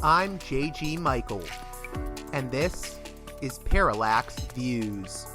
I'm JG Michael, and this is Parallax Views.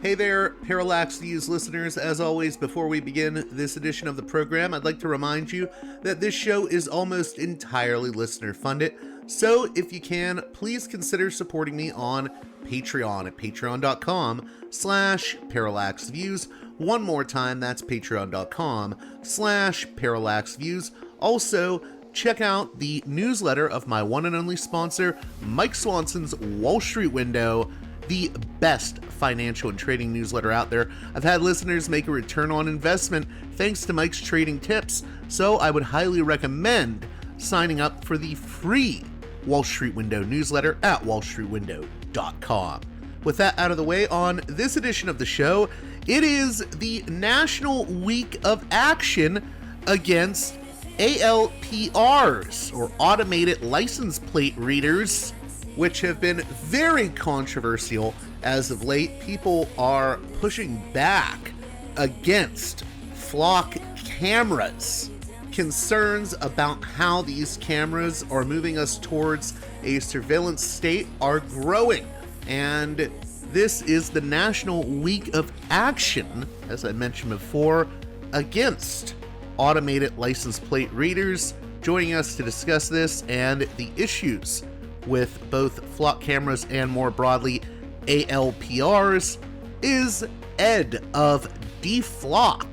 Hey there, Parallax Views listeners. As always, before we begin this edition of the program, I'd like to remind you that this show is almost entirely listener-funded. So if you can, please consider supporting me on Patreon at patreon.com/parallaxviews. One more time, that's patreon.com/parallaxviews. Also, check out the newsletter of my one and only sponsor, Mike Swanson's Wall Street Window, the best financial and trading newsletter out there. I've had listeners make a return on investment thanks to Mike's trading tips, so I would highly recommend signing up for the free Wall Street Window newsletter at wallstreetwindow.com. With that out of the way, on this edition of the show, it is the National Week of Action against ALPRs, or automated license plate readers, which have been very controversial as of late. People are pushing back against flock cameras. Concerns about how these cameras are moving us towards a surveillance state are growing. And this is the National Week of Action, as I mentioned before, against automated license plate readers. Joining us to discuss this and the issues with both flock cameras and, more broadly, ALPRs is Ed of DeFlock,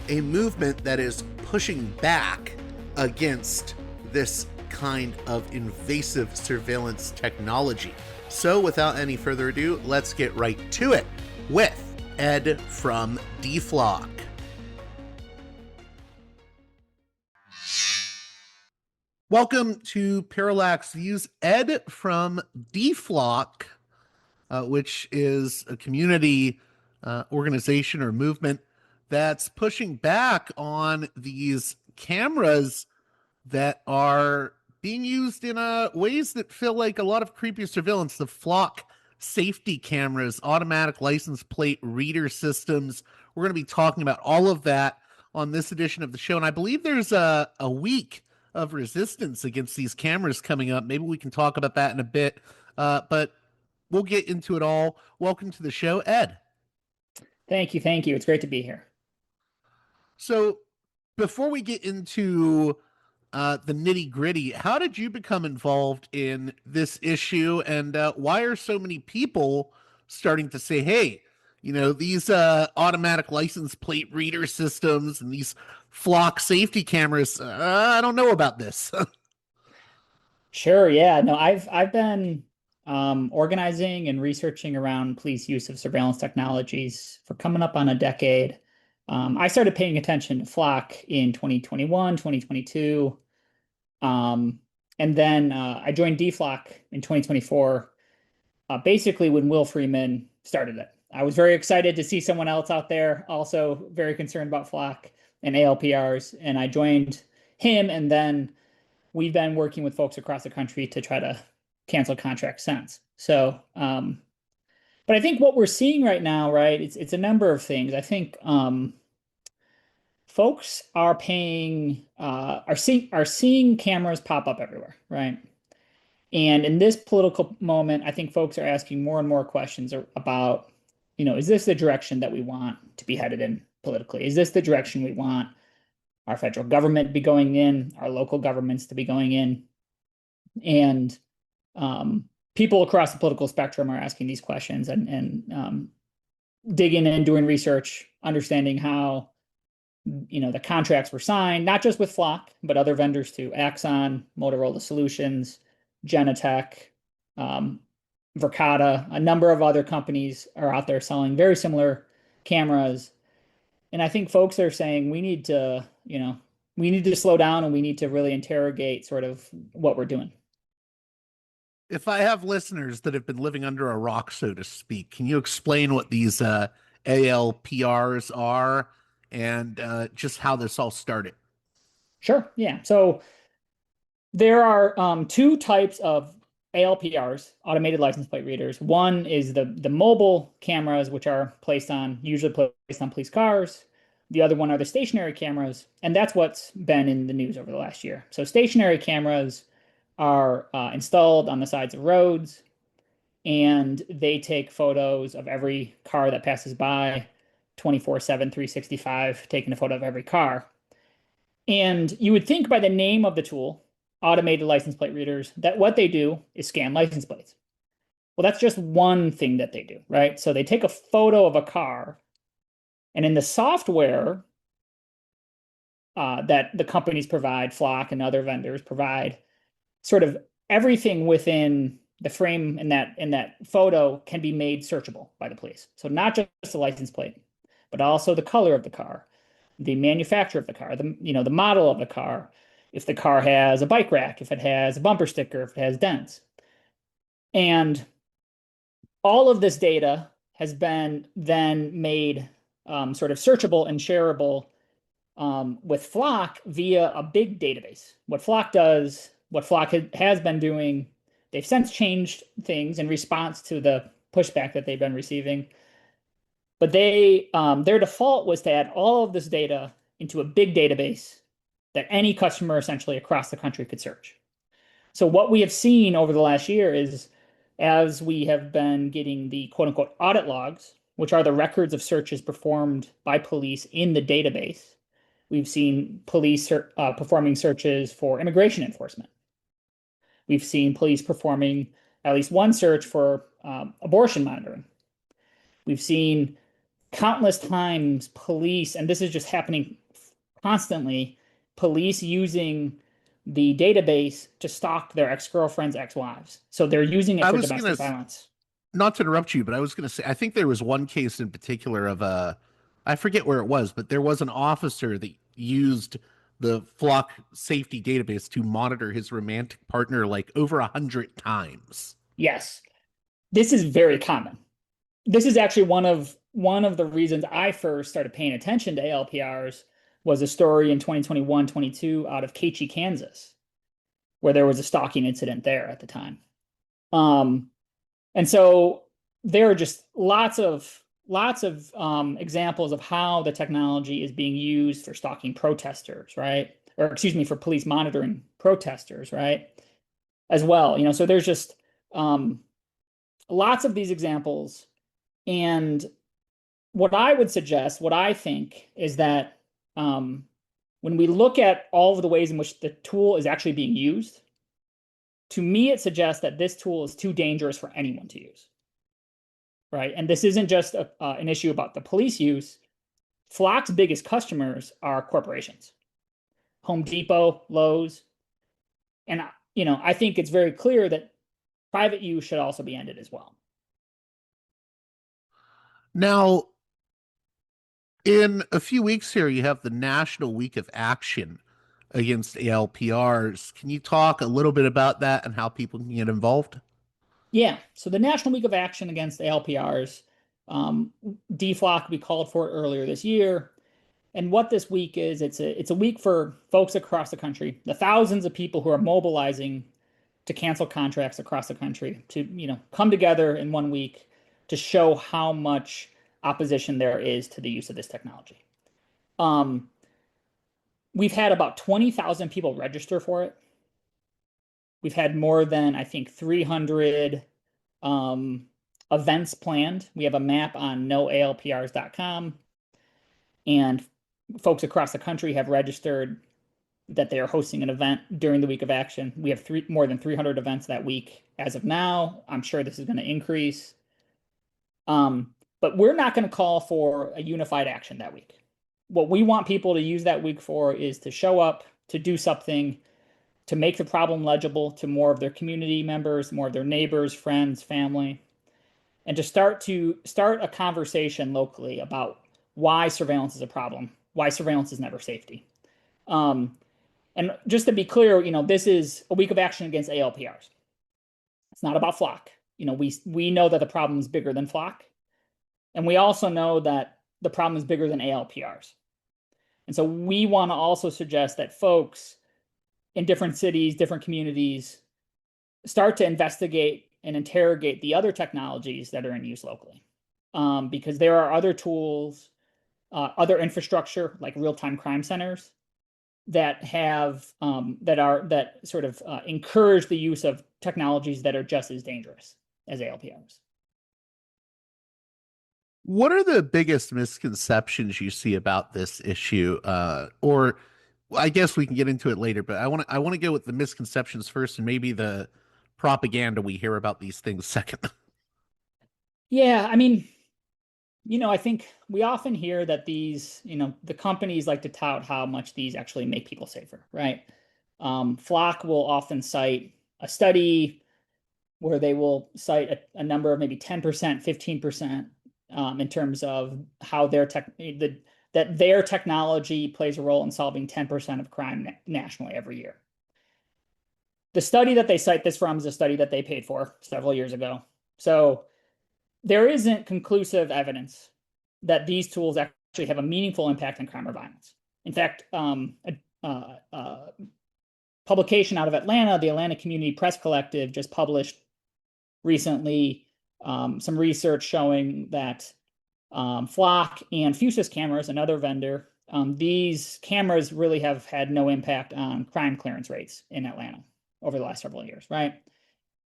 a movement that is pushing back against this kind of invasive surveillance technology. So without any further ado, let's get right to it with Ed from DeFlock. Welcome to Parallax Views. Ed from DeFlock, which is a community organization or movement that's pushing back on these cameras that are being used in ways that feel like a lot of creepy surveillance. The flock safety cameras, automatic license plate reader systems. We're going to be talking about all of that on this edition of the show. And I believe there's a week of resistance against these cameras coming up. Maybe we can talk about that in a bit, but we'll get into it all. Welcome to the show, Ed. Thank you. It's great to be here. So before we get into the nitty gritty, how did you become involved in this issue, and why are so many people starting to say, hey, you know, these automatic license plate reader systems and these flock safety cameras, I don't know about this. Sure. Yeah. No, I've been organizing and researching around police use of surveillance technologies for coming up on a decade. I started paying attention to flock in 2021, 2022. And then I joined DeFlock in 2024, basically when Will Freeman started it. I was very excited to see someone else out there also very concerned about flock and ALPRs, and I joined him, and then we've been working with folks across the country to try to cancel contracts since. So, but I think what we're seeing right now, right, it's a number of things. I think folks are seeing cameras pop up everywhere, right? And in this political moment, I think folks are asking more and more questions about, you know, is this the direction that we want to be headed in politically? Is this the direction we want our federal government to be going in, our local governments to be going in? And people across the political spectrum are asking these questions and digging in, doing research, understanding how, you know, the contracts were signed, not just with Flock, but other vendors too. Axon, Motorola Solutions, Genetec, Verkada, a number of other companies are out there selling very similar cameras. And I think folks are saying we need to slow down and we need to really interrogate sort of what we're doing. If I have listeners that have been living under a rock, so to speak, can you explain what these ALPRs are and just how this all started? Sure. Yeah. So there are two types of ALPRs, automated license plate readers. One is the mobile cameras, which are usually placed on police cars. The other one are the stationary cameras, and that's what's been in the news over the last year. So stationary cameras are installed on the sides of roads, and they take photos of every car that passes by 24/7, 365, taking a photo of every car. And you would think by the name of the tool, automated license plate readers, that what they do is scan license plates. Well, that's just one thing that they do, right? So they take a photo of a car, and in the software that the companies provide, Flock and other vendors provide, sort of everything within the frame in that photo can be made searchable by the police. So not just the license plate, but also the color of the car, the manufacturer of the car, the model of the car, if the car has a bike rack, if it has a bumper sticker, if it has dents. And all of this data has been then made sort of searchable and shareable with Flock via a big database. What Flock does, what Flock has been doing, they've since changed things in response to the pushback that they've been receiving. But their default was to add all of this data into a big database that any customer essentially across the country could search. So what we have seen over the last year is, as we have been getting the quote unquote audit logs, which are the records of searches performed by police in the database, we've seen police performing searches for immigration enforcement. We've seen police performing at least one search for abortion monitoring. We've seen countless times police, and this is just happening constantly, police using the database to stalk their ex-girlfriends, ex-wives. So they're using it for domestic violence. Not to interrupt you, but I was going to say, I think there was one case in particular of I forget where it was, but there was an officer that used the Flock safety database to monitor his romantic partner like over 100 times. Yes, this is very common. This is actually one of the reasons I first started paying attention to ALPRs was a story in 2021-22 out of Keachie, Kansas, where there was a stalking incident there at the time. And so there are just lots of examples of how the technology is being used for stalking protesters, right? Or excuse me, for police monitoring protesters, right? As well, so there's just lots of these examples. And what I would suggest, what I think is that when we look at all of the ways in which the tool is actually being used, to me, it suggests that this tool is too dangerous for anyone to use, right? And this isn't just an issue about the police use. Flock's biggest customers are corporations, Home Depot, Lowe's. And, I think it's very clear that private use should also be ended as well. Now, in a few weeks here, you have the National Week of Action against ALPRs. Can you talk a little bit about that and how people can get involved? Yeah, so the National Week of Action against ALPRs, DeFlock, we called for it earlier this year. And what this week is, it's a week for folks across the country, the thousands of people who are mobilizing to cancel contracts across the country, to come together in 1 week to show how much opposition there is to the use of this technology. We've had about 20,000 people register for it. We've had more than, I think, 300 events planned. We have a map on noalprs.com, and folks across the country have registered that they are hosting an event during the week of action. We have more than 300 events that week as of now. I'm sure this is going to increase. But we're not going to call for a unified action that week. What we want people to use that week for is to show up, to do something, to make the problem legible to more of their community members, more of their neighbors, friends, family, and to start a conversation locally about why surveillance is a problem, why surveillance is never safety. And just to be clear, this is a week of action against ALPRs. It's not about Flock. We know that the problem is bigger than Flock. And we also know that the problem is bigger than ALPRs. And so we want to also suggest that folks in different cities, different communities, start to investigate and interrogate the other technologies that are in use locally. Because there are other tools other infrastructure like real-time crime centers that have that sort of encourage the use of technologies that are just as dangerous as ALPRs. What are the biggest misconceptions you see about this issue? Or I guess we can get into it later, but I want to go with the misconceptions first and maybe the propaganda we hear about these things second. Yeah, I mean, I think we often hear that these, the companies like to tout how much these actually make people safer, right? Flock will often cite a study where they will cite a number of maybe 10%, 15% in terms of how that their technology plays a role in solving 10% of crime nationally every year. The study that they cite this from is a study that they paid for several years ago. So there isn't conclusive evidence that these tools actually have a meaningful impact on crime or violence. In fact, a publication out of Atlanta, the Atlanta Community Press Collective, just published recently some research showing that Flock and Fusus cameras, another vendor, these cameras really have had no impact on crime clearance rates in Atlanta over the last several years, right?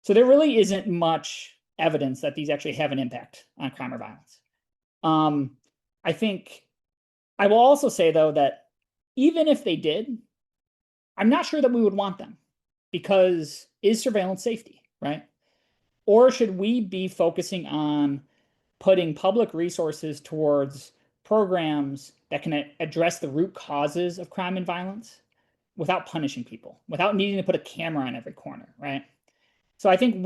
So there really isn't much evidence that these actually have an impact on crime or violence. I think I will also say, though, that even if they did, I'm not sure that we would want them, because is surveillance safety, right? Or should we be focusing on putting public resources towards programs that can address the root causes of crime and violence without punishing people, without needing to put a camera on every corner, right? So I think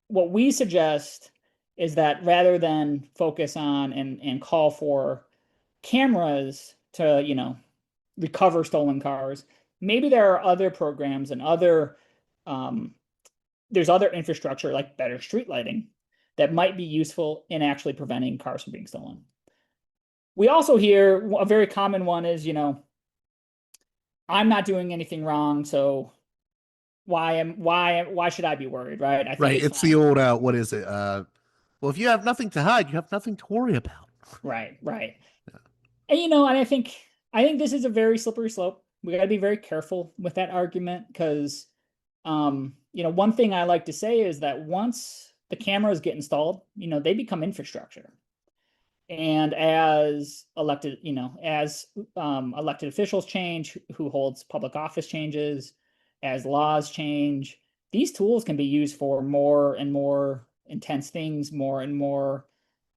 what we suggest is that rather than focus on and call for cameras to, recover stolen cars, maybe there are other programs and there's other infrastructure like better street lighting that might be useful in actually preventing cars from being stolen. We also hear a very common one is, I'm not doing anything wrong, so why should I be worried, right? I think Right. It's the old what is it? Well, if you have nothing to hide, you have nothing to worry about. Right. And and I think this is a very slippery slope. We got to be very careful with that argument because one thing I like to say is that once the cameras get installed, they become infrastructure. And as elected officials change, who holds public office changes, as laws change, these tools can be used for more and more intense things, more and more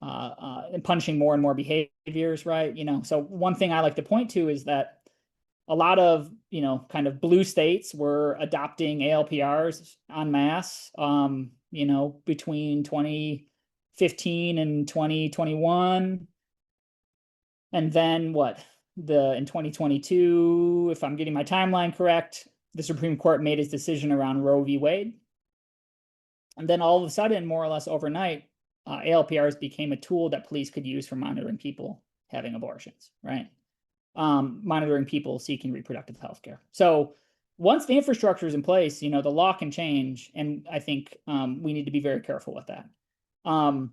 and punishing more and more behaviors, right? So one thing I like to point to is that a lot of kind of blue states were adopting ALPRs en masse, between 2015 and 2021, and then in 2022, if I'm getting my timeline correct, the Supreme Court made its decision around Roe v. Wade, and then all of a sudden, more or less overnight, ALPRs became a tool that police could use for monitoring people having abortions, right? Monitoring people seeking reproductive health care. So once the infrastructure is in place, the law can change, and I think we need to be very careful with that. And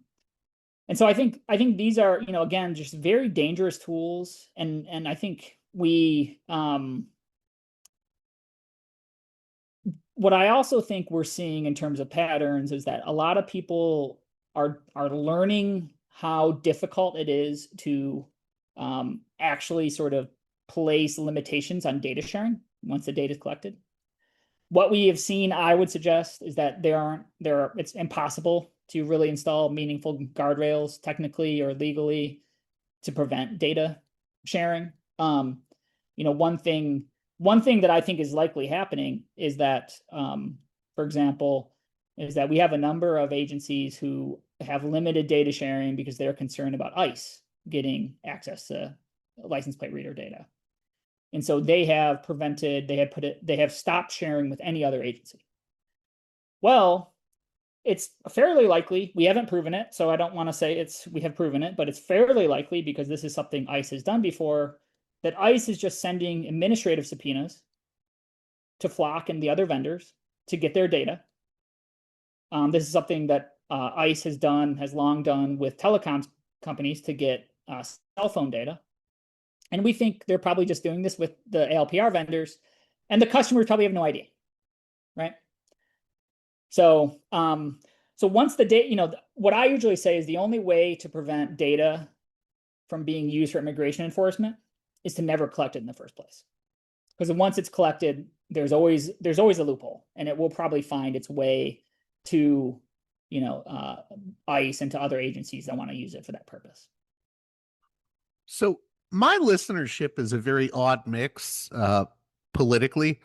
so I think these are, again, just very dangerous tools, and I think we what I also think we're seeing in terms of patterns is that a lot of people are learning how difficult it is to actually sort of place limitations on data sharing once the data is collected. What we have seen, I would suggest, is that it's impossible to really install meaningful guardrails technically or legally to prevent data sharing. One thing that I think is likely happening is that, for example, is that we have a number of agencies who have limited data sharing because they're concerned about ICE getting access to license plate reader data. And so they have stopped sharing with any other agency. Well, it's fairly likely, we haven't proven it, so I don't want to say we have proven it, but it's fairly likely, because this is something ICE has done before, that ICE is just sending administrative subpoenas to Flock and the other vendors to get their data. This is something that ICE has long done with telecoms companies to get cell phone data. And we think they're probably just doing this with the ALPR vendors, and the customers probably have no idea, right? So, so once the data, what I usually say is the only way to prevent data from being used for immigration enforcement is to never collect it in the first place. Because once it's collected, there's always a loophole, and it will probably find its way to, ICE and to other agencies that want to use it for that purpose. So my listenership is a very odd mix politically.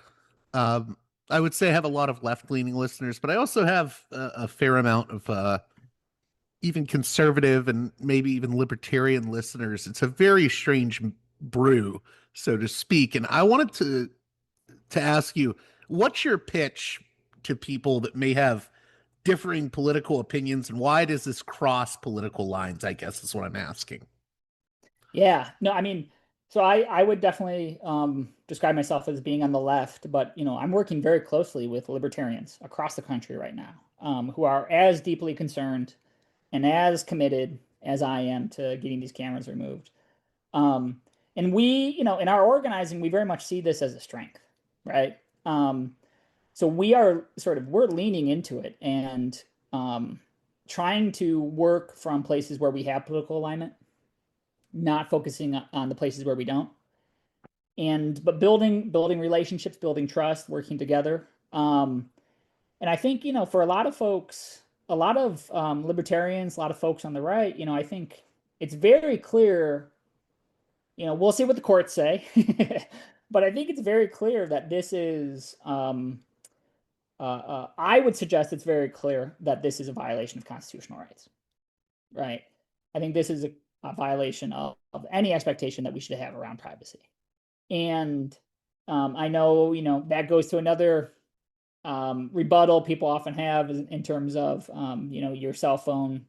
Um, I would say I have a lot of left-leaning listeners, but I also have a fair amount of even conservative and maybe even libertarian listeners. It's a very strange brew, so to speak. And I wanted to ask you, what's your pitch to people that may have differing political opinions, and why does this cross political lines? I guess is what I'm asking. Yeah, no, I mean, so I would definitely describe myself as being on the left, but I'm working very closely with libertarians across the country right now, who are as deeply concerned and as committed as I am to getting these cameras removed. Um, and we, in our organizing, we very much see this as a strength, right? So we're leaning into it and trying to work from places where we have political alignment, not focusing on the places where we don't, but building relationships, building trust, working together. And I think for a lot of folks, a lot of libertarians, a lot of folks on the right, I think it's very clear. We'll see what the courts say, but I think it's very clear that this is. I would suggest it's very clear that this is a violation of constitutional rights, right? I think this is a violation of any expectation that we should have around privacy. And I know, that goes to another rebuttal people often have in terms of, your cell phone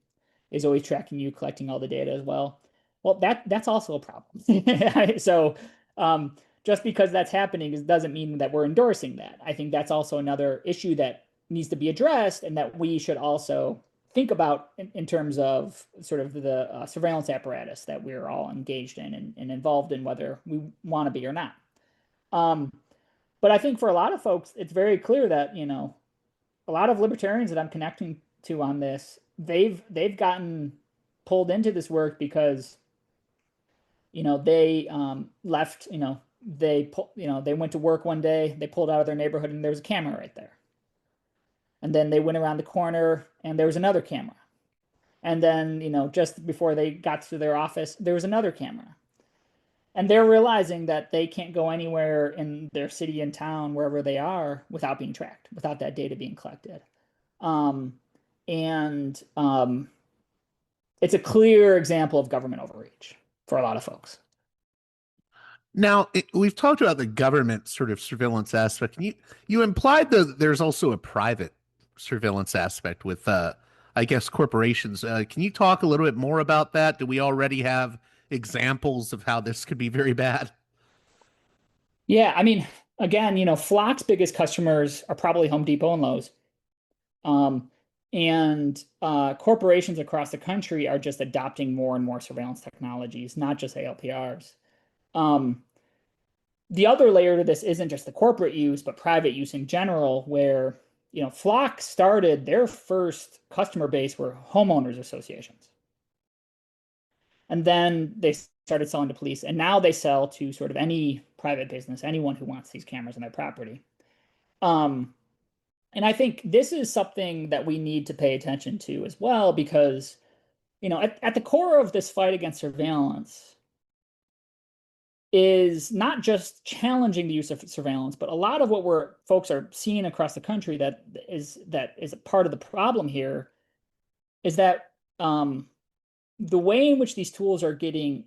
is always tracking you, collecting all the data as well. Well, that's also a problem. So just because that's happening doesn't mean that we're endorsing that. I think that's also another issue that needs to be addressed, and that we should also think about in terms of sort of the surveillance apparatus that we're all engaged in and involved in, whether we want to be or not. But I think for a lot of folks, it's very clear that, a lot of libertarians that I'm connecting to on this, they've gotten pulled into this work because, they left, they went to work one day, they pulled out of their neighborhood and there was a camera right there. And then they went around the corner and there was another camera. And then, just before they got to their office, there was another camera. And they're realizing that they can't go anywhere in their city and town, wherever they are, without being tracked, without that data being collected. And it's a clear example of government overreach for a lot of folks. Now, we've talked about the government sort of surveillance aspect. And you implied that there's also a private surveillance aspect with, I guess, corporations. Can you talk a little bit more about that? Do we already have examples of how this could be very bad? Yeah, I mean, again, Flock's biggest customers are probably Home Depot and Lowe's. And corporations across the country are just adopting more and more surveillance technologies, not just ALPRs. The other layer to this isn't just the corporate use, but private use in general, where Flock started their first customer base were homeowners associations. And then they started selling to police, and now they sell to sort of any private business, anyone who wants these cameras on their property. And I think this is something that we need to pay attention to as well, because, at the core of this fight against surveillance is not just challenging the use of surveillance, but a lot of what folks are seeing across the country that is a part of the problem here is that the way in which these tools are getting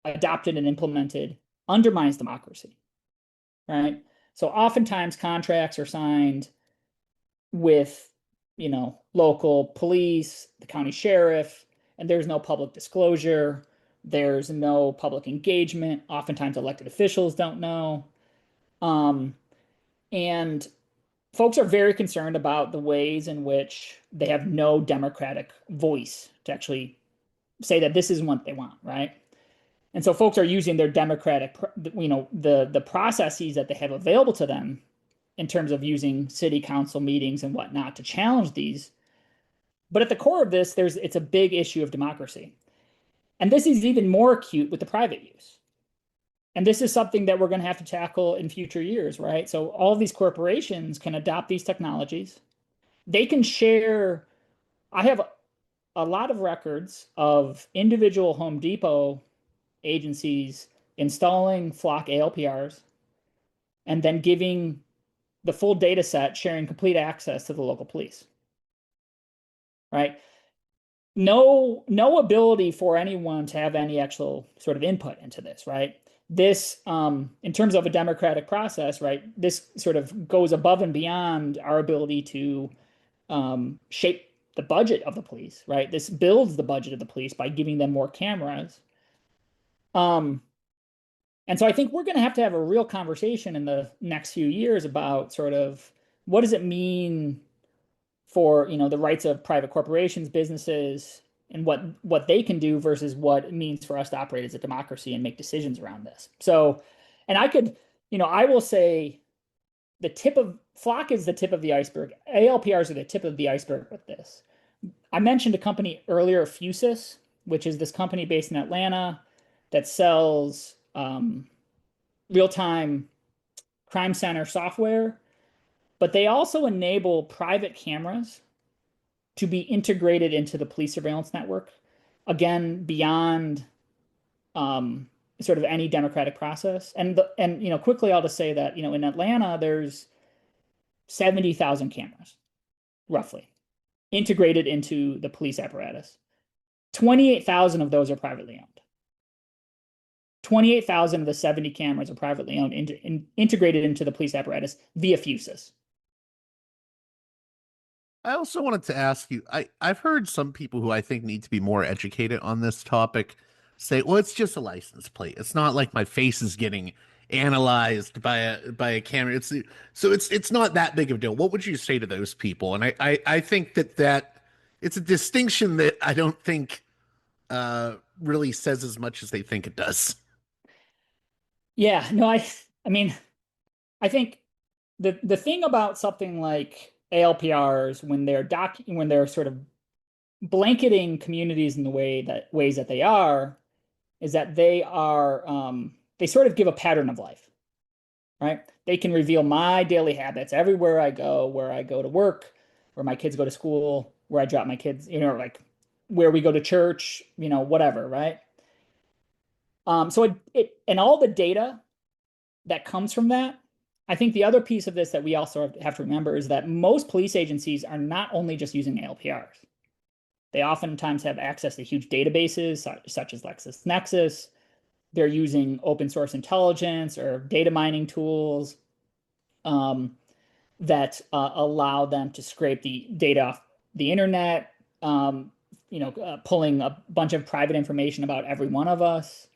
adopted and implemented undermines democracy, right? So oftentimes contracts are signed with, local police, the county sheriff, and there's no public disclosure. There's no public engagement. Oftentimes elected officials don't know. And folks are very concerned about the ways in which they have no democratic voice to actually say that this isn't what they want, right? And so folks are using their democratic, the processes that they have available to them in terms of using city council meetings and whatnot to challenge these. But at the core of this, it's a big issue of democracy. And this is even more acute with the private use. And this is something that we're going to have to tackle in future years, right? So all of these corporations can adopt these technologies. They can share. I have a lot of records of individual Home Depot agencies installing Flock ALPRs and then giving the full data set, sharing complete access to the local police, right? No ability for anyone to have any actual sort of input into this, right? This, in terms of a democratic process, right, this sort of goes above and beyond our ability to shape the budget of the police, right? This builds the budget of the police by giving them more cameras. And so I think we're going to have a real conversation in the next few years about sort of what does it mean for, the rights of private corporations, businesses, and what they can do versus what it means for us to operate as a democracy and make decisions around this. So, and I will say Flock is the tip of the iceberg. ALPRs are the tip of the iceberg with this. I mentioned a company earlier, Fusus, which is this company based in Atlanta that sells real-time crime center software, but they also enable private cameras to be integrated into the police surveillance network, again, beyond sort of any democratic process. And quickly I'll just say that, in Atlanta, there's 70,000 cameras, roughly, integrated into the police apparatus. 28,000 of those are privately owned. 28,000 of the 70 cameras are privately owned, integrated into the police apparatus via Fusus. I also wanted to ask you, I've heard some people who I think need to be more educated on this topic say, well, it's just a license plate. It's not like my face is getting analyzed by a camera. It's not that big of a deal. What would you say to those people? And I think that it's a distinction that I don't think really says as much as they think it does. Yeah, no, I mean, I think the thing about something like ALPRs when they're sort of blanketing communities in the ways that they are, is that they sort of give a pattern of life, right? They can reveal my daily habits everywhere I go, where I go to work, where my kids go to school, where I drop my kids, like where we go to church, whatever, right? So and all the data that comes from that, I think the other piece of this that we also have to remember is that most police agencies are not only just using ALPRs. They oftentimes have access to huge databases such as LexisNexis. They're using open source intelligence or data mining tools that allow them to scrape the data off the internet, pulling a bunch of private information about every one of us.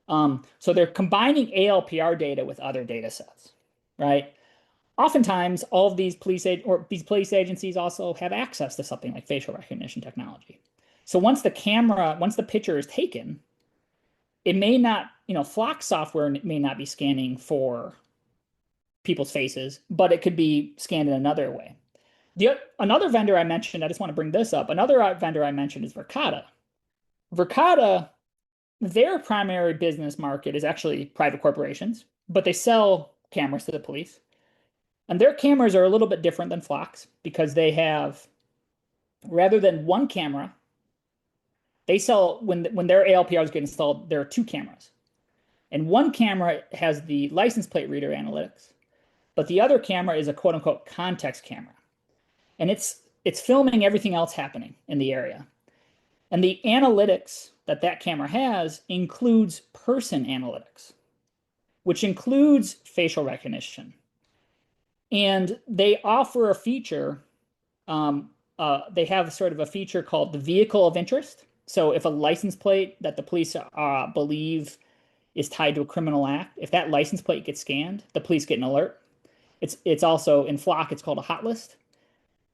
So they're combining ALPR data with other data sets, right? Oftentimes, all of these police agencies also have access to something like facial recognition technology. So once the picture is taken, it may not, Flock software may not be scanning for people's faces, but it could be scanned in another way. Another vendor I mentioned, I just want to bring this up. Another vendor I mentioned is Verkada. Verkada, their primary business market is actually private corporations, but they sell cameras to the police. And their cameras are a little bit different than Flock's because they have, rather than one camera, they sell, when their ALPRs get installed, there are two cameras. And one camera has the license plate reader analytics, but the other camera is a quote unquote context camera. And it's filming everything else happening in the area. And the analytics that camera has includes person analytics, which includes facial recognition. And they offer a feature, they have sort of a feature called the vehicle of interest. So if a license plate that the police believe is tied to a criminal act, if that license plate gets scanned, the police get an alert. It's also, in Flock, it's called a hot list.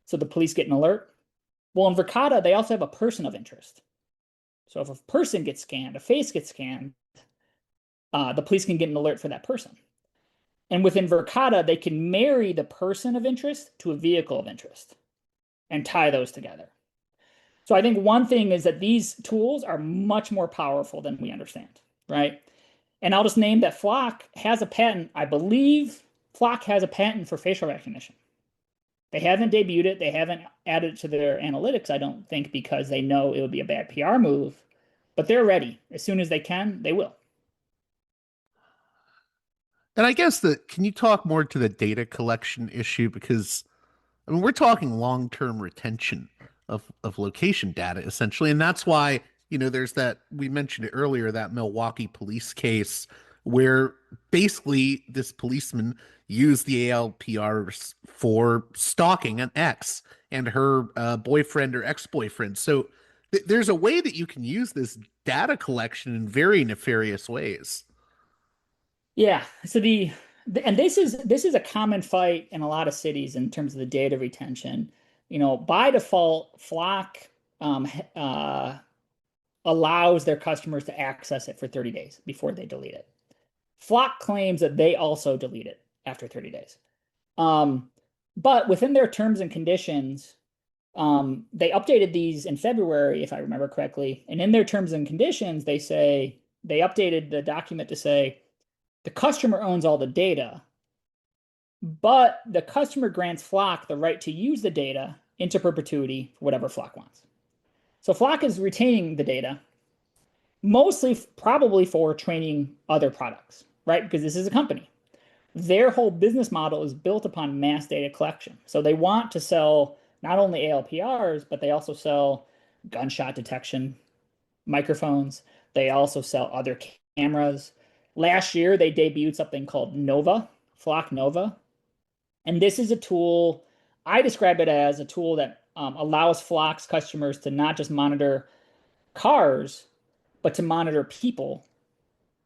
So the police get an alert. Well, in Verkada, they also have a person of interest. So if a person gets scanned, a face gets scanned, the police can get an alert for that person. And within Verkada, they can marry the person of interest to a vehicle of interest and tie those together. So I think one thing is that these tools are much more powerful than we understand, right? And I'll just name that Flock has a patent. I believe Flock has a patent for facial recognition. They haven't debuted it. They haven't added it to their analytics, I don't think, because they know it would be a bad PR move. But they're ready. As soon as they can, they will. And I guess can you talk more to the data collection issue? Because I mean, we're talking long-term retention of location data essentially, and that's why, there's that, we mentioned it earlier, that Milwaukee police case where basically this policeman used the ALPRs for stalking an ex and her boyfriend or ex-boyfriend. So there's a way that you can use this data collection in very nefarious ways. Yeah. So and this is a common fight in a lot of cities in terms of the data retention. By default, Flock um, uh, allows their customers to access it for 30 days before they delete it. Flock claims that they also delete it after 30 days. But within their terms and conditions, they updated these in February, if I remember correctly. And in their terms and conditions, they updated the document to say the customer owns all the data, but the customer grants Flock the right to use the data into perpetuity for whatever Flock wants. So Flock is retaining the data, mostly probably for training other products, right? Because this is a company. Their whole business model is built upon mass data collection. So they want to sell not only ALPRs, but they also sell gunshot detection microphones. They also sell other cameras. Last year, they debuted something called Nova, Flock Nova. And this is a tool, I describe it as a tool that allows Flock's customers to not just monitor cars, but to monitor people,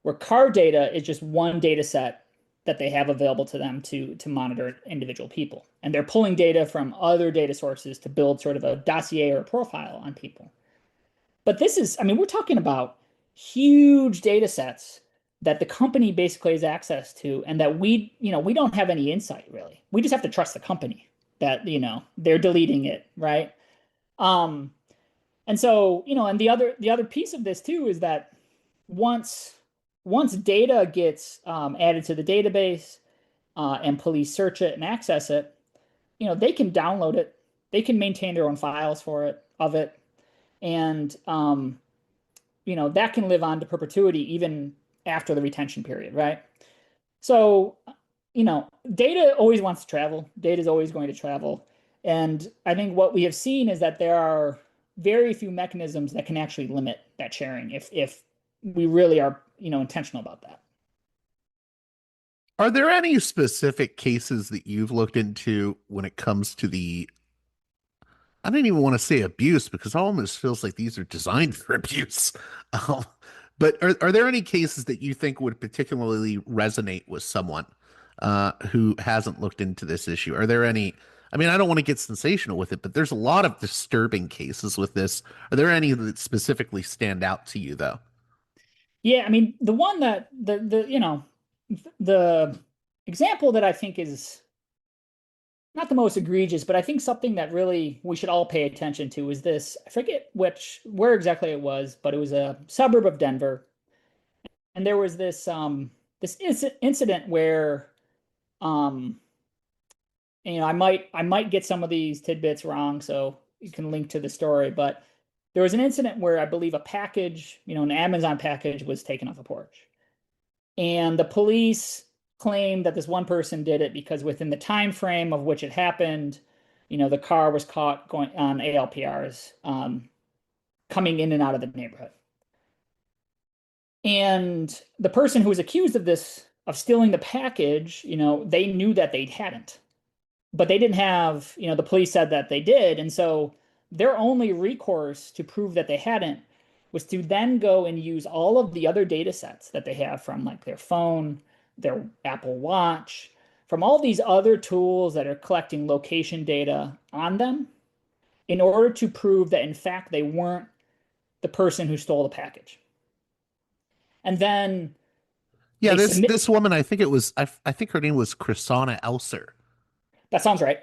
where car data is just one data set that they have available to them to monitor individual people. And they're pulling data from other data sources to build sort of a dossier or a profile on people. But this is, I mean, we're talking about huge data sets that the company basically has access to, and that we don't have any insight really. We just have to trust the company that, they're deleting it, right? And so, and the other piece of this too is that once data gets added to the database and police search it and access it, they can download it, they can maintain their own files of it, and that can live on to perpetuity even after the retention period, right? So, data always wants to travel. Data is always going to travel. And I think what we have seen is that there are very few mechanisms that can actually limit that sharing if we really are, intentional about that. Are there any specific cases that you've looked into when it comes to I don't even want to say abuse because it almost feels like these are designed for abuse. Um, but are there any cases that you think would particularly resonate with someone who hasn't looked into this issue? Are there any? I mean, I don't want to get sensational with it, but there's a lot of disturbing cases with this. Are there any that specifically stand out to you, though? Yeah, I mean, the one that the example that I think is not the most egregious, but I think something that really we should all pay attention to is this. I forget where exactly it was, but it was a suburb of Denver, and there was this incident where um I might get some of these tidbits wrong, so you can link to the story, but there was an incident where I believe a package, an Amazon package was taken off a porch. And the police claimed that this one person did it because within the time frame of which it happened, the car was caught going on ALPRs, coming in and out of the neighborhood. And the person who was accused of stealing the package, they knew that they hadn't, but they didn't have, the police said that they did. And so their only recourse to prove that they hadn't was to then go and use all of the other data sets that they have from like their phone, their Apple Watch, from all these other tools that are collecting location data on them in order to prove that in fact the person who stole the package. And then Yeah, they this submit. this woman, I think it was, I think her name was Chrisana Elser. That sounds right.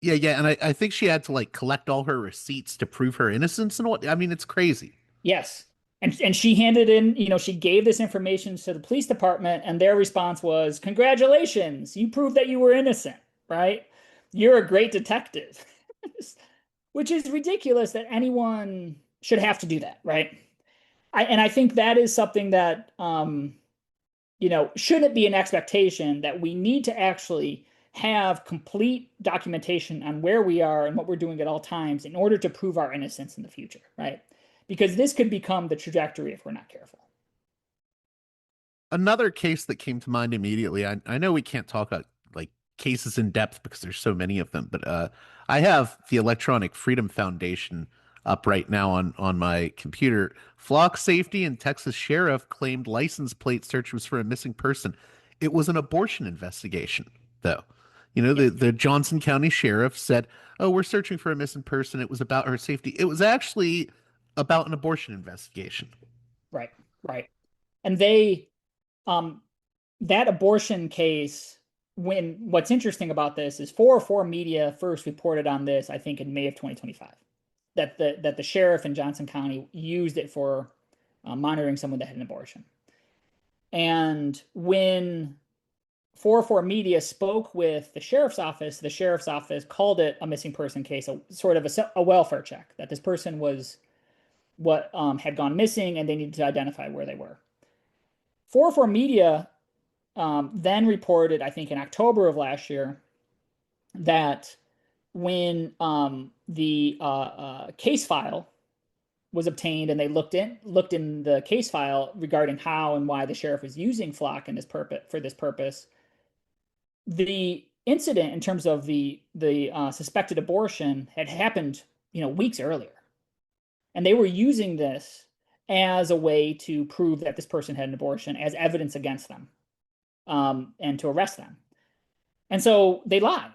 Yeah, yeah, and I think she had to like collect all her receipts to prove her innocence and what. I mean, it's crazy. Yes. And she handed in, she gave this information to the police department, and their response was, "Congratulations, you proved that you were innocent, right? You're a great detective." Which is ridiculous that anyone should have to do that, right? I think that is something that shouldn't be an expectation, that we need to actually have complete documentation on where we are and what we're doing at all times in order to prove our innocence in the future, right? Because this could become the trajectory if we're not careful. Another case that came to mind immediately. I know we can't talk about like cases in depth because there's so many of them, but I have the Electronic Freedom Foundation up right now on my computer. Flock Safety and Texas Sheriff claimed license plate search was for a missing person. It was an abortion investigation, though. You know, Yeah, the Johnson County Sheriff said, "Oh, we're searching for a missing person. It was about her safety." It was actually about an abortion investigation. right, right. And they um that abortion case, when what's interesting about this is 404 Media first reported on this, I think in May of 2025, that the sheriff in Johnson County used it for monitoring someone that had an abortion. And when 404 Media spoke with the sheriff's office called it a missing person case, a sort of a welfare check, that this person was what had gone missing and they needed to identify where they were. 404 Media then reported, I think in October of last year, that when the case file was obtained and they looked in the case file regarding how and why the sheriff was using Flock in this purpose for this purpose, the incident in terms of the suspected abortion had happened, weeks earlier, and they were using this as a way to prove that this person had an abortion as evidence against them, and to arrest them. And so they lied.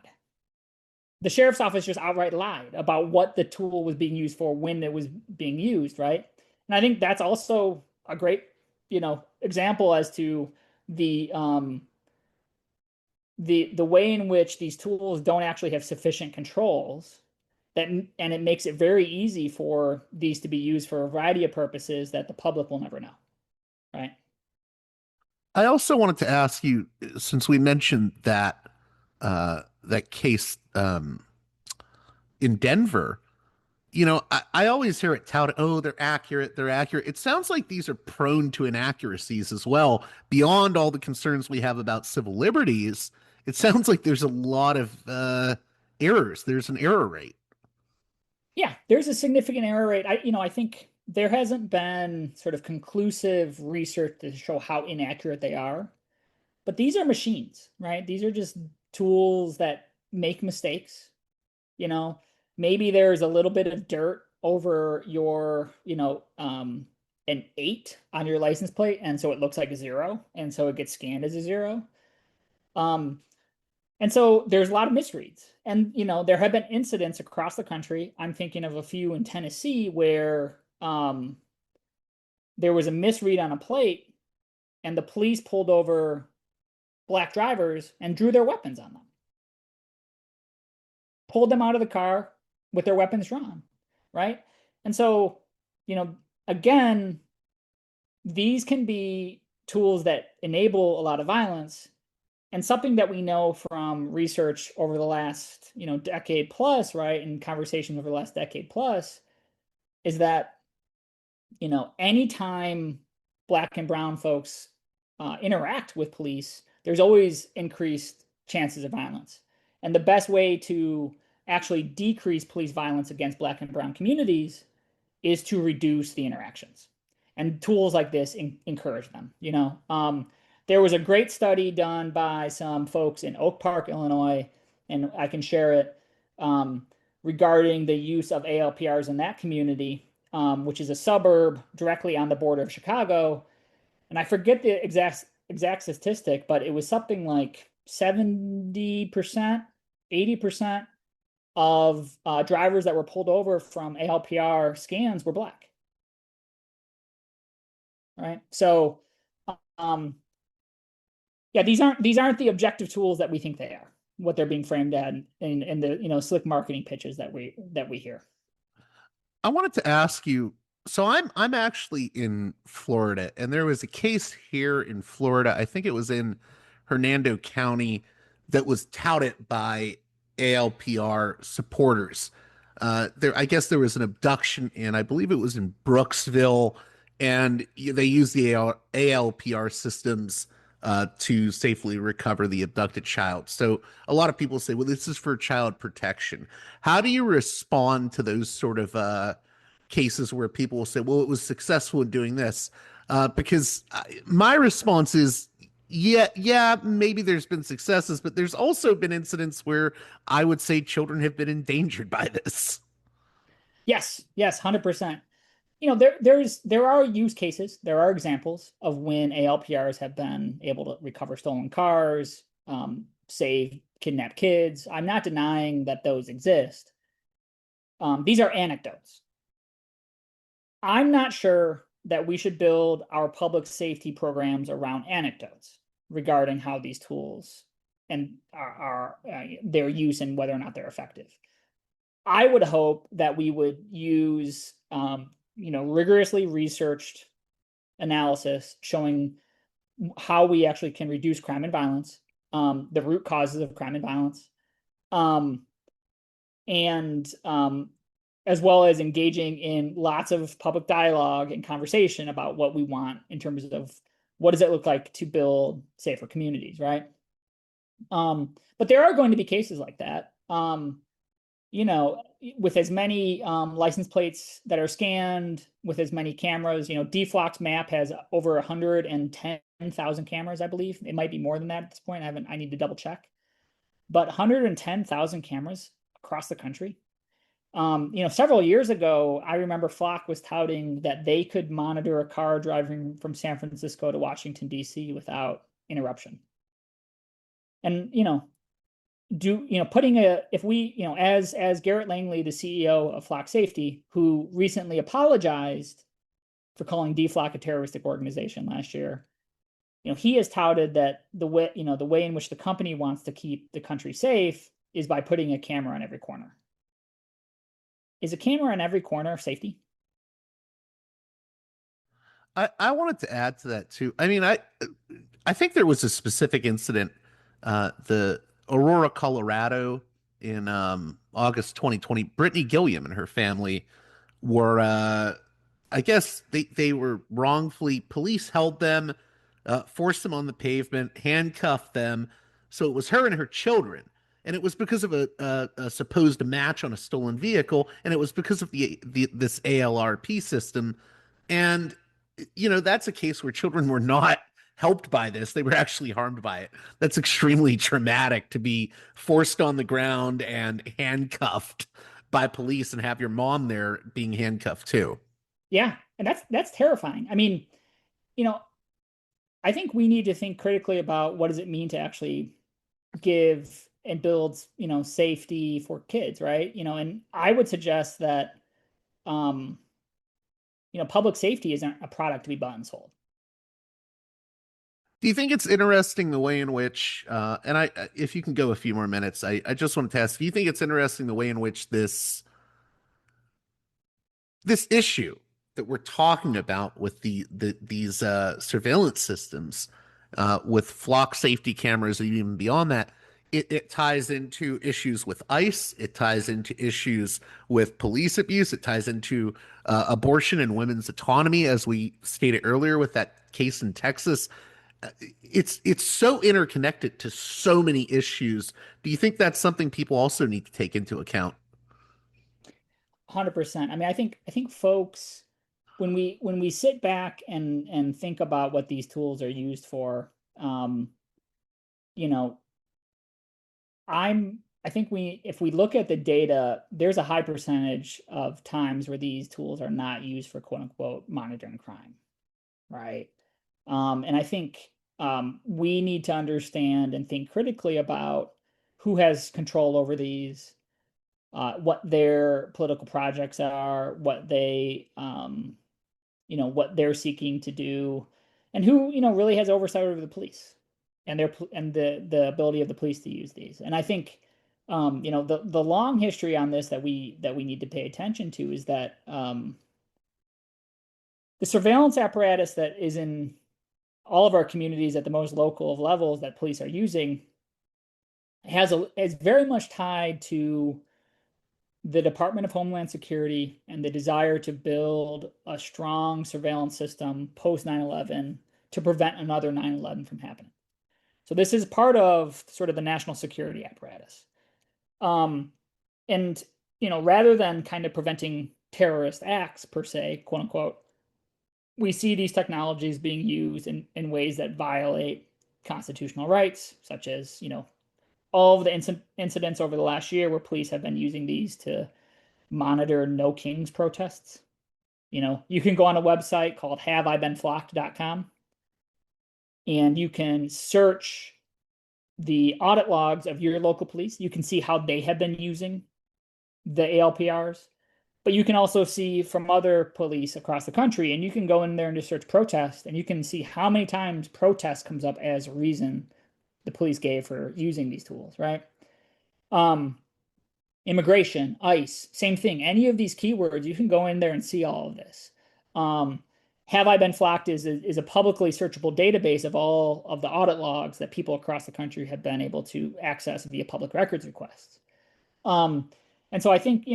The sheriff's office just outright lied about what the tool was being used for when it was being used, right? And I think that's also a great, example as to the way in which these tools don't actually have sufficient controls, and it makes it very easy for these to be used for a variety of purposes that the public will never know, right? I also wanted to ask you, since we mentioned that case in Denver, I always hear it touted, "Oh, they're accurate, they're accurate." It sounds like these are prone to inaccuracies as well. Beyond all the concerns we have about civil liberties, it sounds like there's a lot of errors. There's an error rate. Yeah, there's a significant error rate. I think there hasn't been sort of conclusive research to show how inaccurate they are. But these are machines, right? These are just tools that make mistakes. You know, maybe there's a little bit of dirt over your, an 8 on your license plate, and so it looks like a 0, and so it gets scanned as a 0. Um, and so there's a lot of misreads. And, there have been incidents across the country. I'm thinking of a few in Tennessee where there was a misread on a plate, and the police pulled over black drivers and drew their weapons on them, pulled them out of the car with their weapons drawn, right? And so, again, these can be tools that enable a lot of violence. And something that we know from research over the last, decade plus, right, and conversations over the last decade plus, is that, anytime black and brown folks interact with police, there's always increased chances of violence. And the best way to actually decrease police violence against black and brown communities is to reduce the interactions. And tools like this encourage them. There was a great study done by some folks in Oak Park, Illinois, and I can share it, regarding the use of ALPRs in that community, which is a suburb directly on the border of Chicago. And I forget the exact statistic, but it was something like 70%, 80% of drivers that were pulled over from ALPR scans were black. right? So, um, yeah, these aren't the objective tools that we think they are. What they're being framed at in the slick marketing pitches that we hear. I wanted to ask you, so I'm actually in Florida, and there was a case here in Florida. I think it was in Hernando County that was touted by ALPR supporters. I guess there was an abduction, and I believe it was in Brooksville, and they used the ALPR systems to safely recover the abducted child. So a lot of people say, well, this is for child protection. How do you respond to those sort of cases where people will say, well, it was successful in doing this? Because my response is, yeah, maybe there's been successes, but there's also been incidents where I would say children have been endangered by this. Yes, 100%. There are use cases, there are examples of when ALPRs have been able to recover stolen cars, save kidnapped kids. I'm not denying that those exist. These are anecdotes. I'm not sure that we should build our public safety programs around anecdotes regarding how these tools and are their use and whether or not they're effective. I would hope that we would use rigorously researched analysis showing how we actually can reduce crime and violence, the root causes of crime and violence, um, and as well as engaging in lots of public dialogue and conversation about what we want in terms of what does it look like to build safer communities, right? But there are going to be cases like that. With as many license plates that are scanned, with as many cameras, DeFlock's map has over 110,000 cameras, I believe. It might be more than that at this point. I need to double check. But 110,000 cameras across the country. Several years ago, I remember Flock was touting that they could monitor a car driving from San Francisco to Washington, D.C. without interruption. And, putting if we, as Garrett Langley, the CEO of Flock Safety, who recently apologized for calling DeFlock a terroristic organization last year, he has touted that the way in which the company wants to keep the country safe is by putting a camera on every corner. Is a camera on every corner safety? I wanted to add to that too. I mean, I think there was a specific incident, the Aurora, Colorado, in August 2020. Brittany Gilliam and her family were, I guess they were wrongfully. Police held them, forced them on the pavement, handcuffed them. So it was her and her children. And it was because of a supposed match on a stolen vehicle, and it was because of this ALRP system. And that's a case where children were not helped by this. They were actually harmed by it. That's extremely traumatic to be forced on the ground and handcuffed by police and have your mom there being handcuffed too. Yeah, and that's terrifying. I mean, you know, I think we need to think critically about what does it mean to actually give and build, safety for kids, right? And I would suggest that um, public safety isn't a product to be bought and sold. Do you think it's interesting the way in which, and if you can go a few more minutes, I just wanted to ask, do you think it's interesting the way in which this issue that we're talking about with these surveillance systems, with flock safety cameras, and even beyond that, it ties into issues with ICE, it ties into issues with police abuse, it ties into abortion and women's autonomy, as we stated earlier with that case in Texas. It's so interconnected to so many issues. Do you think that's something people also need to take into account? 100%. I mean, I think folks, when we sit back and think about what these tools are used for, you know, I think if we look at the data, there's a high percentage of times where these tools are not used for quote unquote monitoring crime, right? And I think we need to understand and think critically about who has control over these, what their political projects are, what they what they're seeking to do, and who, really has oversight over the police and the ability of the police to use these. And I think, the long history on this that we need to pay attention to is that the surveillance apparatus that is in all of our communities at the most local of levels that police are using is very much tied to the Department of Homeland Security and the desire to build a strong surveillance system post 9/11 to prevent another 9/11 from happening. So this is part of sort of the national security apparatus. And, rather than kind of preventing terrorist acts per se, quote unquote, we see these technologies being used in ways that violate constitutional rights, such as, all of the incidents over the last year where police have been using these to monitor No Kings protests. You can go on a website called haveibeenflocked.com and you can search the audit logs of your local police. You can see how they have been using the ALPRs, but you can also see from other police across the country, and you can go in there and just search protest, and you can see how many times protest comes up as a reason the police gave for using these tools, right? Immigration, ICE, same thing. Any of these keywords, you can go in there and see all of this. Have I Been Flocked is a publicly searchable database of all of the audit logs that people across the country have been able to access via public records requests. And so I think,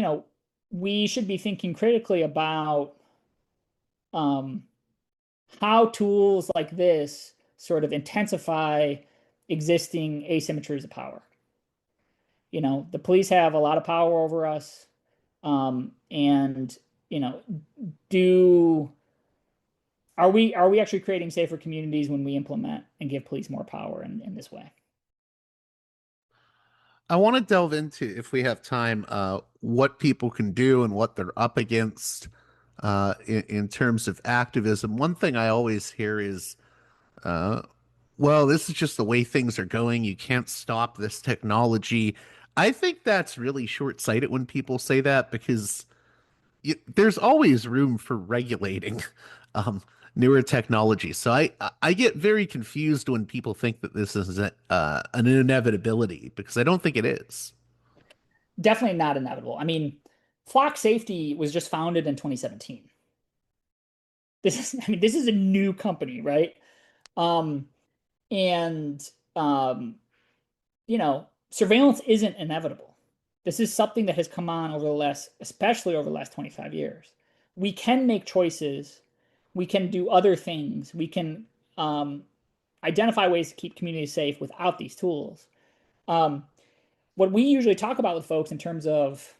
we should be thinking critically about how tools like this sort of intensify existing asymmetries of power. The police have a lot of power over us. And, are we actually creating safer communities when we implement and give police more power in this way? I want to delve into, if we have time, what people can do and what they're up against in terms of activism. One thing I always hear is, well, this is just the way things are going. You can't stop this technology. I think that's really short-sighted when people say that, because there's always room for regulating newer technology. So I get very confused when people think that this is an inevitability, because I don't think it is. Definitely not inevitable. I mean, Flock Safety was just founded in 2017. This is a new company, right? And surveillance isn't inevitable. This is something that has come on especially over the last 25 years. We can make choices. We can do other things. We can identify ways to keep communities safe without these tools. What we usually talk about with folks in terms of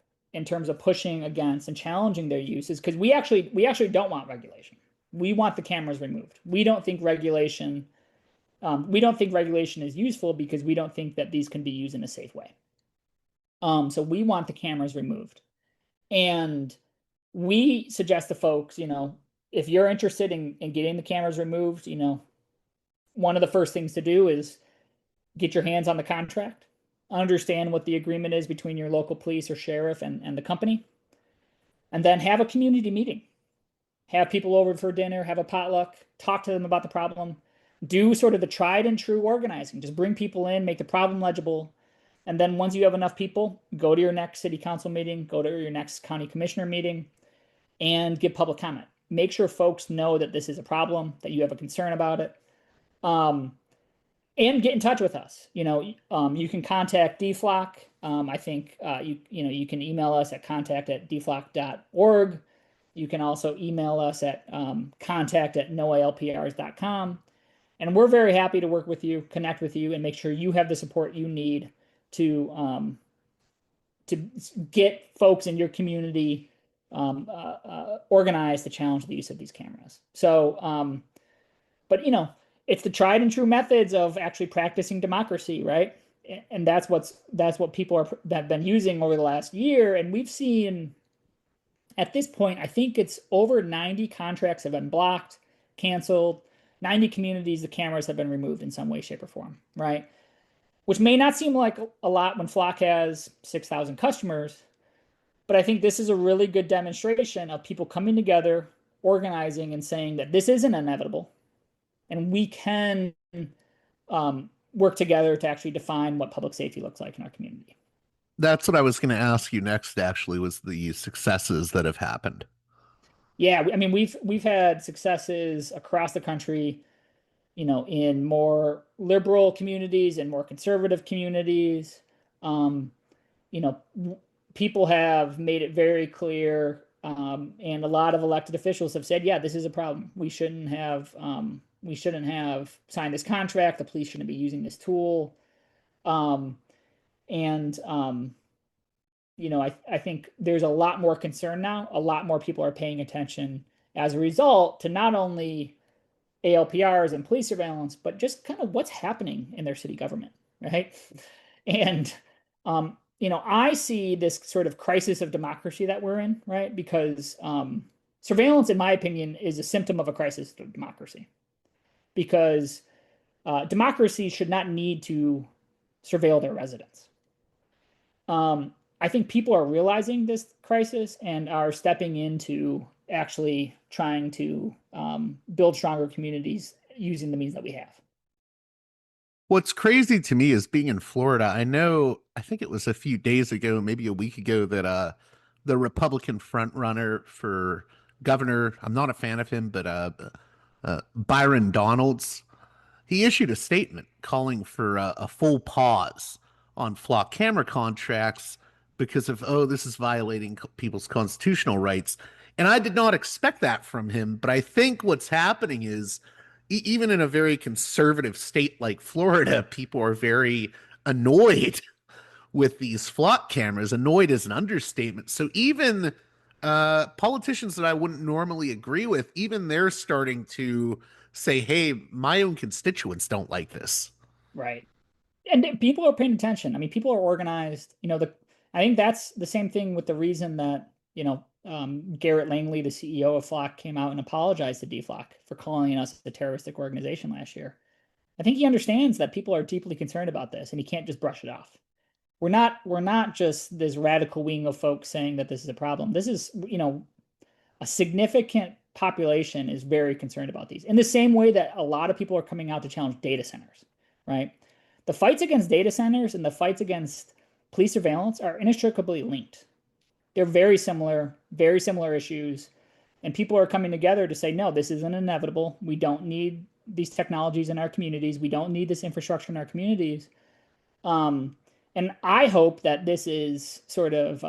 pushing against and challenging their use is because we actually don't want regulation. We want the cameras removed. We don't think regulation is useful because we don't think that these can be used in a safe way. So we want the cameras removed. And we suggest to folks, if you're interested in getting the cameras removed, one of the first things to do is get your hands on the contract, understand what the agreement is between your local police or sheriff and the company, and then have a community meeting. Have people over for dinner, have a potluck, talk to them about the problem, do sort of the tried and true organizing. Just bring people in, make the problem legible. And then once you have enough people, go to your next city council meeting, go to your next county commissioner meeting, and give public comment. Make sure folks know that this is a problem, that you have a concern about it. And get in touch with us. You can contact DeFlock. I think you can email us at contact@deflock.org. You can also email us at contact@noalprs.com. And we're very happy to work with you, connect with you, and make sure you have the support you need to get folks in your community organized to challenge the use of these cameras. So, but it's the tried and true methods of actually practicing democracy, right? And that's what people have been using over the last year. And we've seen, at this point, I think it's over 90 contracts have been blocked, canceled. 90 communities, the cameras have been removed in some way, shape, or form, right? Which may not seem like a lot when Flock has 6,000 customers, but I think this is a really good demonstration of people coming together, organizing and saying that this isn't inevitable and we can work together to actually define what public safety looks like in our community. That's what I was going to ask you next, actually, was the successes that have happened. Yeah, I mean, we've had successes across the country, in more liberal communities and more conservative communities. Um, you know, people have made it very clear, and a lot of elected officials have said, yeah, this is a problem. We shouldn't have signed this contract. The police shouldn't be using this tool. Um, and I think there's a lot more concern now. A lot more people are paying attention as a result to not only ALPRs and police surveillance, but just kind of what's happening in their city government, right? And I see this sort of crisis of democracy that we're in, right? Because surveillance, in my opinion, is a symptom of a crisis of democracy. Because democracy should not need to surveil their residents. I think people are realizing this crisis and are stepping into actually trying to build stronger communities using the means that we have. What's crazy to me is being in Florida. I think it was a few days ago, maybe a week ago, that the Republican front runner for governor, I'm not a fan of him, but Byron Donalds, he issued a statement calling for a full pause on flock camera contracts because of, oh, this is violating people's constitutional rights. And I did not expect that from him. But I think what's happening is, even in a very conservative state like Florida, people are very annoyed with these flock cameras. Annoyed is an understatement. So even politicians that I wouldn't normally agree with, even they're starting to say, hey, my own constituents don't like this. Right. And people are paying attention. I mean, people are organized. I think that's the same thing with the reason that, Garrett Langley, the CEO of Flock, came out and apologized to DeFlock for calling us a terroristic organization last year. I think he understands that people are deeply concerned about this and he can't just brush it off. We're not just this radical wing of folks saying that this is a problem. This is, a significant population is very concerned about these. In the same way that a lot of people are coming out to challenge data centers, right? The fights against data centers and the fights against police surveillance are inextricably linked. They're very similar issues. And people are coming together to say, no, this isn't inevitable. We don't need these technologies in our communities. We don't need this infrastructure in our communities. And I hope that this is sort of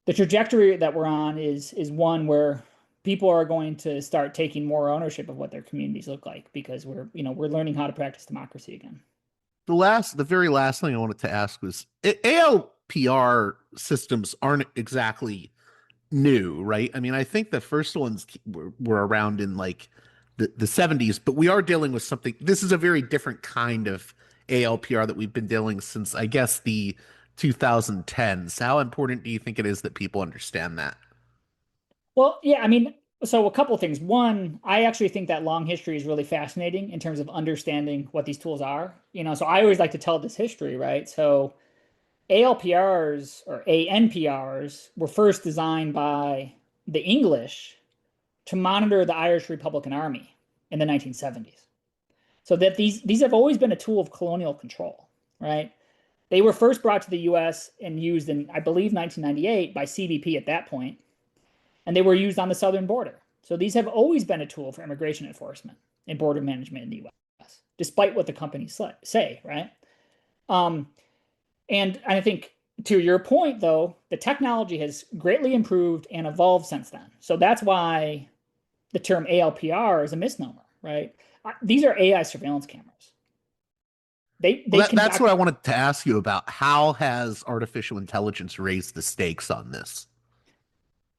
the trajectory that we're on is one where people are going to start taking more ownership of what their communities look like because we're learning how to practice democracy again. The very last thing I wanted to ask was, ALPR systems aren't exactly new, right? I mean, I think the first ones were around in like the 70s, but we are dealing with something. This is a very different kind of ALPR that we've been dealing since, I guess, the 2010s. How important do you think it is that people understand that? Well, yeah, I mean, so a couple of things. One, I actually think that long history is really fascinating in terms of understanding what these tools are. So I always like to tell this history, right? So ALPRs or ANPRs were first designed by the English to monitor the Irish Republican Army in the 1970s. So that these have always been a tool of colonial control, right? They were first brought to the US and used in, I believe, 1998 by CBP at that point, and they were used on the southern border. So these have always been a tool for immigration enforcement and border management in the US, despite what the companies say, right? And I think to your point, though, the technology has greatly improved and evolved since then. So that's why the term ALPR is a misnomer, right? These are AI surveillance cameras. That's what I wanted to ask you about. How has artificial intelligence raised the stakes on this?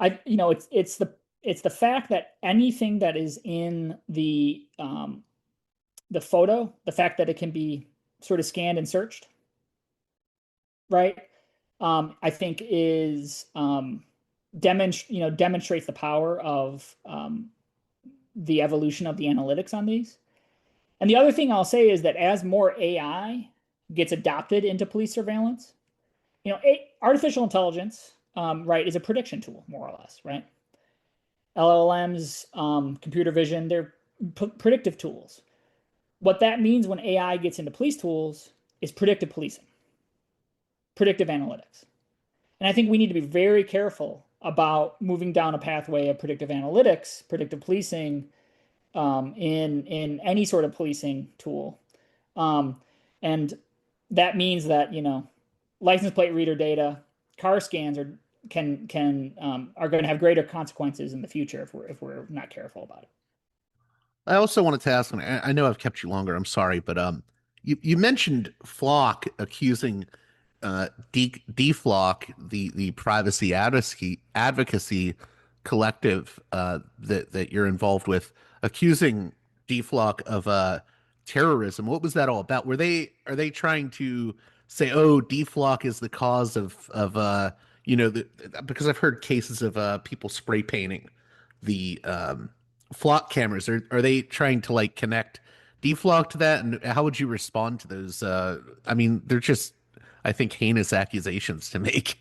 It's the fact that anything that is in the photo, the fact that it can be sort of scanned and searched, right? I think is demonstrates the power of the evolution of the analytics on these. And the other thing I'll say is that as more AI gets adopted into police surveillance, artificial intelligence, right, is a prediction tool, more or less, right? LLMs, computer vision, they're predictive tools. What that means when AI gets into police tools is predictive policing, predictive analytics. And I think we need to be very careful about moving down a pathway of predictive analytics, predictive policing, in any sort of policing tool. And that means that, license plate reader data, car scans are going to have greater consequences in the future if we're not careful about it. I also wanted to ask, and I know I've kept you longer. I'm sorry, but you mentioned Flock accusing DeFlock, the privacy advocacy collective that you're involved with, accusing DeFlock of terrorism. What was that all about? Are they trying to say, oh, DeFlock is the cause of because I've heard cases of people spray painting the flock cameras. Are they trying to like connect DeFlock to that? And how would you respond to those? I mean, they're just, I think, heinous accusations to make.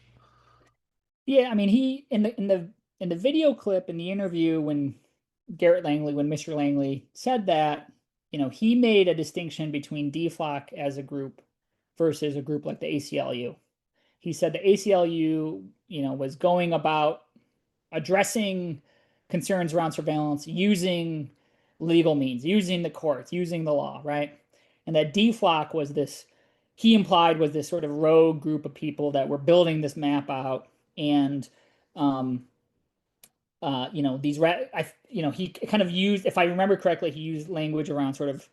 Yeah, I mean, he in the video clip in the interview when Mr. Langley said that, he made a distinction between DeFlock as a group versus a group like the ACLU. He said the ACLU, was going about addressing concerns around surveillance using legal means, using the courts, using the law, right? And that DeFlock was this, he implied was this sort of rogue group of people that were building this map out. And um, he kind of used, if I remember correctly, he used language around sort of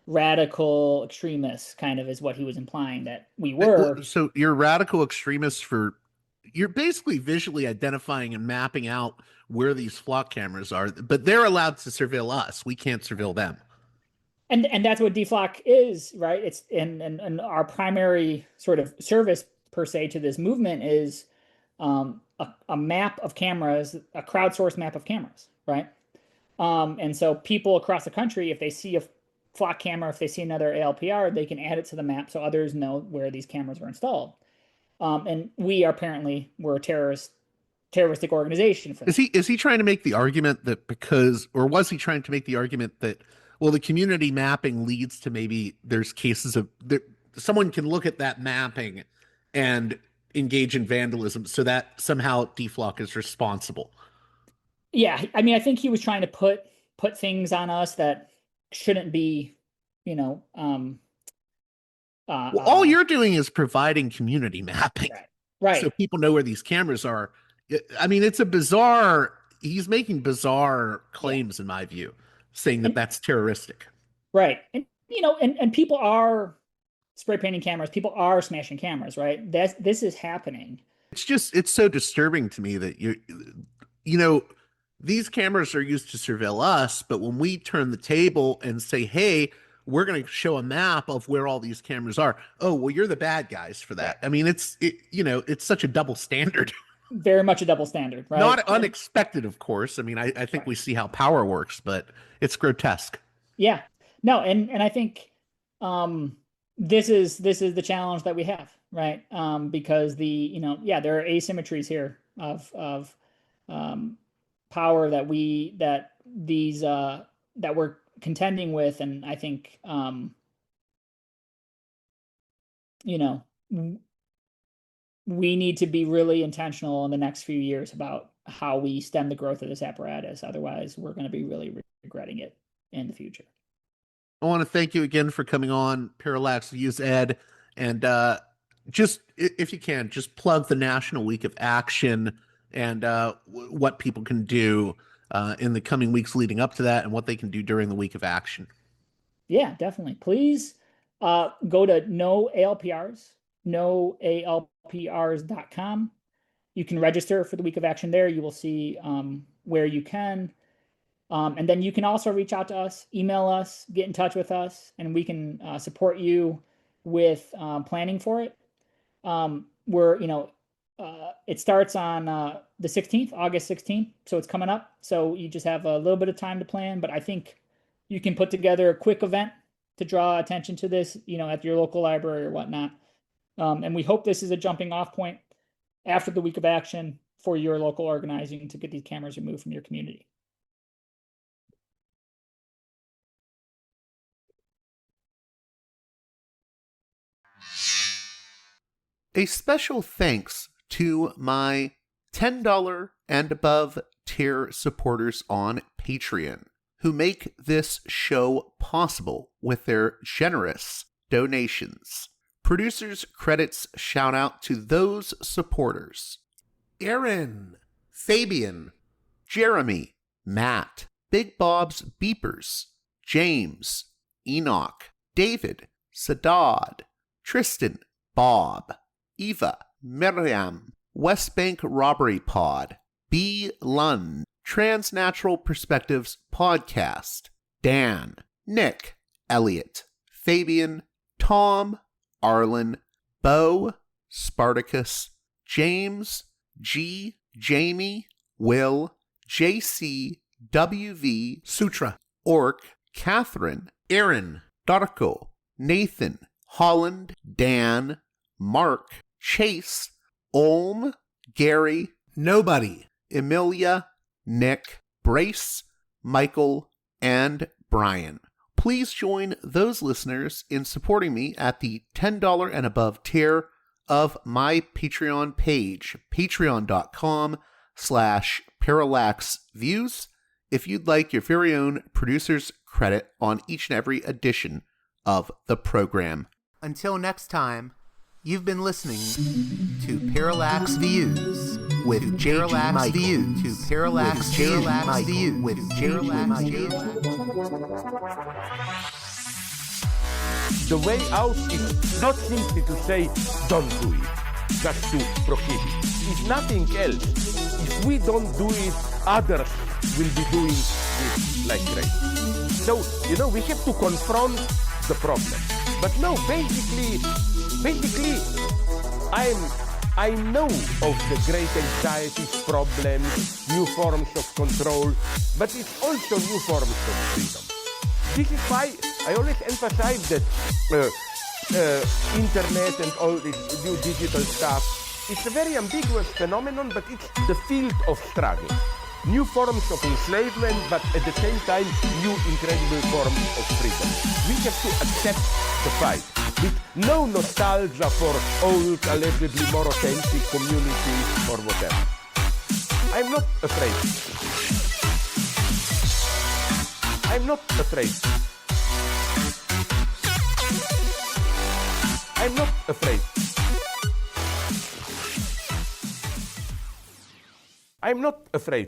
radical extremists, kind of is what he was implying that we were. So you're radical extremists for, you're basically visually identifying and mapping out where these flock cameras are, but they're allowed to surveil us. We can't surveil them. And that's what DeFlock is, right? It's and our primary sort of service per se to this movement is a map of cameras, a crowdsourced map of cameras, right? And so people across the country, if they see a flock camera, if they see another ALPR, they can add it to the map so others know where these cameras were installed. And we apparently were a terroristic organization for that. Is he trying to make the argument that because, or was he trying to make the argument that, well, the community mapping leads to maybe there's cases of there, someone can look at that mapping and engage in vandalism, so that somehow DeFlock is responsible. Yeah, I mean, I think he was trying to put things on us that shouldn't be, you know, Well, all you're doing is providing community mapping, right, so right, people know where these cameras are. I mean, it's a bizarre. He's making bizarre yeah, claims, in my view, saying that and that's terroristic. right, and and people are spray painting cameras, people are smashing cameras, right? This is happening. It's so disturbing to me that you know, these cameras are used to surveil us, but when we turn the table and say, hey, we're going to show a map of where all these cameras are. Oh, well, you're the bad guys for Right. that. I mean, it's such a double standard. Very much a double standard, right? Not unexpected, of course. I mean, I think Right. we see how power works, but it's grotesque. Yeah. No, and I think um this is the challenge that we have, right? Because yeah, there are asymmetries here of um power that we're contending with, and I think you know we need to be really intentional in the next few years about how we stem the growth of this apparatus. Otherwise, we're going to be really regretting it in the future. I want to thank you again for coming on Parallax Views Ed, and just if you can, just plug the National Week of Action and what people can do in the coming weeks leading up to that, and what they can do during the Week of Action. Yeah, definitely. Please go to noalprs.com. You can register for the Week of Action there. You will see where you can. And then you can also reach out to us, email us, get in touch with us, and we can support you with planning for it. It starts on the 16th, August 16th. So it's coming up. So you just have a little bit of time to plan. But I think you can put together a quick event to draw attention to this, at your local library or whatnot. And we hope this is a jumping off point after the Week of Action for your local organizing to get these cameras removed from your community. A special thanks to my $10 and above tier supporters on Patreon, who make this show possible with their generous donations. Producers' credits shout out to those supporters: Aaron, Fabian, Jeremy, Matt, Big Bob's Beepers, James, Enoch, David, Sadad, Tristan, Bob, Eva, Miriam, West Bank Robbery Pod, B. Lund, Transnatural Perspectives Podcast, Dan, Nick, Elliot, Fabian, Tom, Arlen, Bo, Spartacus, James, G, Jamie, Will, JC, WV, Sutra, Orc, Catherine, Aaron, Darko, Nathan, Holland, Dan, Mark, Chase, Olm, Gary, Nobody, Emilia, Nick, Brace, Michael, and Brian. Please join those listeners in supporting me at the $10 and above tier of my Patreon page, patreon.com/parallaxviews, if you'd like your very own producer's credit on each and every edition of the program. Until next time, you've been listening to Parallax Views with Parallax Views to Parallax Views with Parallax Views. The way out is not simply to say, don't do it, just to prohibit. It's nothing else. If we don't do it, others will be doing it like crazy. So, we have to confront the problem. But no, basically, I know of the great anxieties, problems, new forms of control, but it's also new forms of freedom. This is why I always emphasize that internet and all this new digital stuff, it's a very ambiguous phenomenon, but it's the field of struggle. New forms of enslavement, but at the same time, new incredible forms of freedom. We have to accept the fight with no nostalgia for old, allegedly more authentic communities or whatever. I'm not afraid. I'm not afraid. I'm not afraid. I'm not afraid.